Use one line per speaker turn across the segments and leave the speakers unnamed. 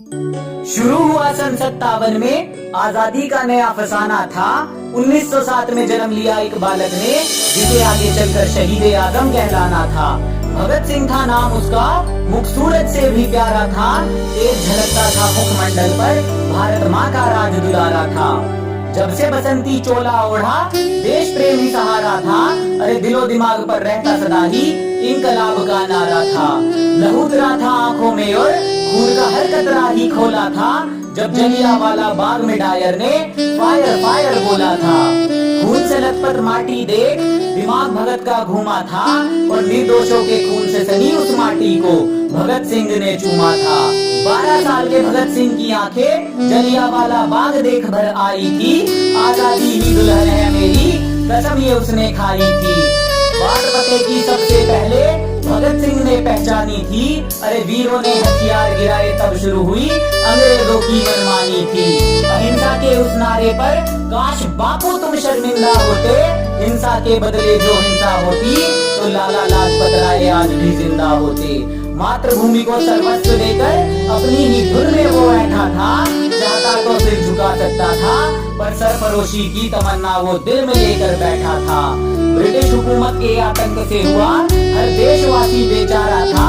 शुरू हुआ सन 57 में आजादी का नया फसाना था। 1907 में जन्म लिया एक बालक ने जिसे आगे चलकर शहीद आजम कहलाना था। भगत सिंह था नाम उसका, मुख सूरज से भी प्यारा था। एक झलकता था मुखमंडल पर भारत माँ का राज दुलारा था। जब से बसंती चोला ओढ़ा देश प्रेम ही सहारा था। अरे दिलो दिमाग पर रहता सदा ही इनकलाब का नारा था। लहूदरा था आंखों में और खून का हर कतरा ही खोला था। जब जलियांवाला बाग में डायर ने फायर फायर बोला था। खून से लथपथ माटी देख दिमाग भगत का घूमा था और निर्दोषों के खून से सनी उस माटी को भगत सिंह ने चूमा था। 12 साल के भगत सिंह की आंखें जलियांवाला बाग देख भर आई थी। आजादी ही दुल्हन है मेरी कसम ये उसने खाई थी। बात पते की सबसे पहले भगत सिंह ने पहचानी थी। अरे वीरों ने हथियार गिराए तब शुरू हुई अंग्रेजों की मनमानी थी। अहिंसा के उस नारे पर काश बापू तुम शर्मिंदा होते। हिंसा के बदले जो हिंसा होती तो लाला लाजपत राय आज भी जिंदा होते। मातृभूमि को सर्वस्व देकर अपनी ही धुन में वो बैठा था। चाहता तो सिर झुका सकता था पर सरफरोशी की तमन्ना वो दिल में लेकर बैठा था। ब्रिटिश हुकूमत के आतंक से हुआ हर देशवासी बेचारा था।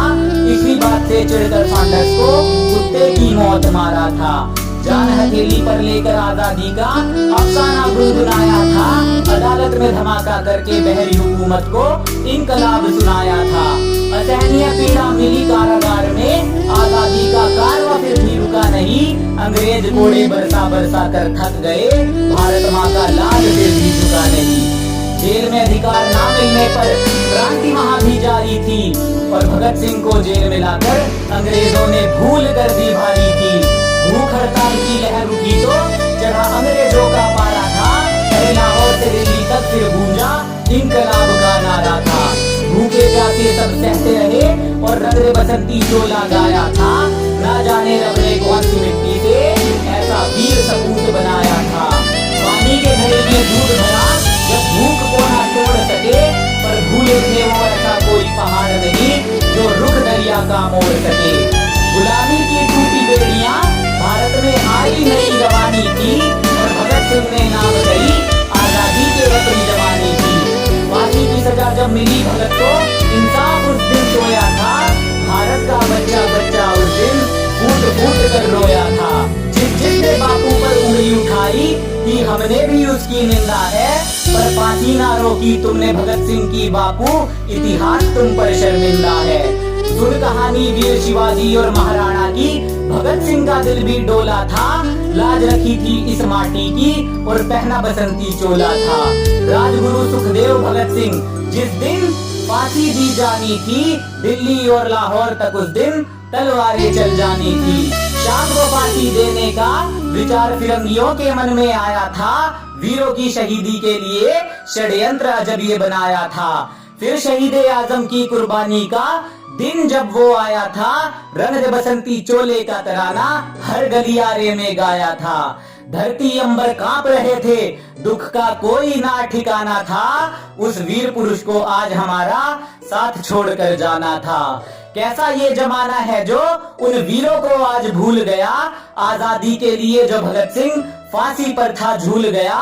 इसी बात से चिढ़कर सैंडर्स को कुत्ते की मौत मारा था। जान हथेली पर लेकर आजादी का अफसाना गुनगुनाया था। अदालत में धमाका करके बहरी हुकूमत को इनकलाब सुनाया था। असहनीय पीड़ा मिली कारागार में आजादी का कारवां फिर भी रुका नहीं। अंग्रेज घोड़े बरसा बरसा कर थक गए भारत माँ का लाज फिर भी झुका नहीं। जेल में अधिकार ना मिलने पर क्रांति वहाँ भी जारी थी और भगत सिंह को जेल में लाकर अंग्रेजों ने भूल कर दी भारी थी। भूख हड़ताल की लहर उठी तो चढ़ा अंग्रेजों का पारा था। अरे लाहौर से दिल्ली तक फिर गूंजा इनकलाब का नारा था। भूखे प्यासे सब सहते रहे और रंग बसंती चोला गाया था। ना जाने रब ने कौन सी मिट्टी से ऐसा वीर सपूत बनाया था। पानी के घड़े में दूध भरा जब भूख को ना तोड़ सके पर भूले थे वो ऐसा कोई पहाड़ नहीं जो रुख दरिया का मोड़ सके। गुलामी की टूटी बेड़ियां भारत में आई नई रवानी थी और भगत सिंह ने नाम कही आजादी के अपनी जवानी थी। फांसी की सजा जब मिली भगत को इंसाफ उस दिन सोया था। भारत का बच्चा बच्चा उस दिन फूट फूट कर रोया था। जिसने बापू पर उंगली उठाई कि हमने भी उसकी निंदा है पर फांसी ना रोकी तुमने भगत सिंह की बापू इतिहास तुम पर शर्मिंदा है। सुन कहानी वीर शिवाजी और महाराणा की भगत सिंह का दिल भी डोला था। लाज रखी थी इस माटी की और पहना बसंती चोला था। राजगुरु सुखदेव भगत सिंह जिस दिन फांसी दी जानी थी दिल्ली और लाहौर तक उस दिन तलवारें चल जानी थी। शाम को फांसी देने का विचार फिरंगियों के मन में आया था। वीरों की शहीदी के लिए षड्यंत्र अजब ये बनाया था। फिर शहीद आजम की कुर्बानी का दिन जब वो आया था रंग बसंती चोले का तराना हर गलियारे में गाया था। धरती अंबर कांप रहे थे दुख का कोई ना ठिकाना था। उस वीर पुरुष को आज हमारा साथ छोड़कर जाना था। कैसा ये जमाना है जो उन वीरों को आज भूल गया। आजादी के लिए जो भगत सिंह फांसी पर था झूल गया।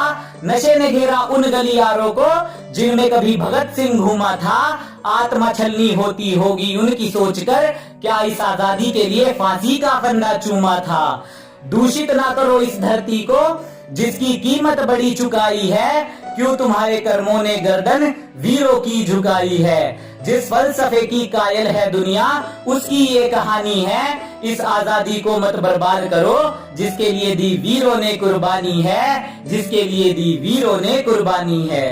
नशे ने घेरा उन गलियारों को जिनमें कभी भगत सिंह घूमा था। आत्मा छलनी होती होगी उनकी सोचकर क्या इस आजादी के लिए फांसी का फंदा चूमा था। दूषित ना करो इस धरती को जिसकी कीमत बड़ी चुकाई है। क्यों तुम्हारे कर्मों ने गर्दन वीरों की झुकाई है। जिस फलसफे की कायल है दुनिया उसकी ये कहानी है। इस आजादी को मत बर्बाद करो जिसके लिए दी वीरों ने कुर्बानी है। जिसके लिए दी वीरों ने कुर्बानी है।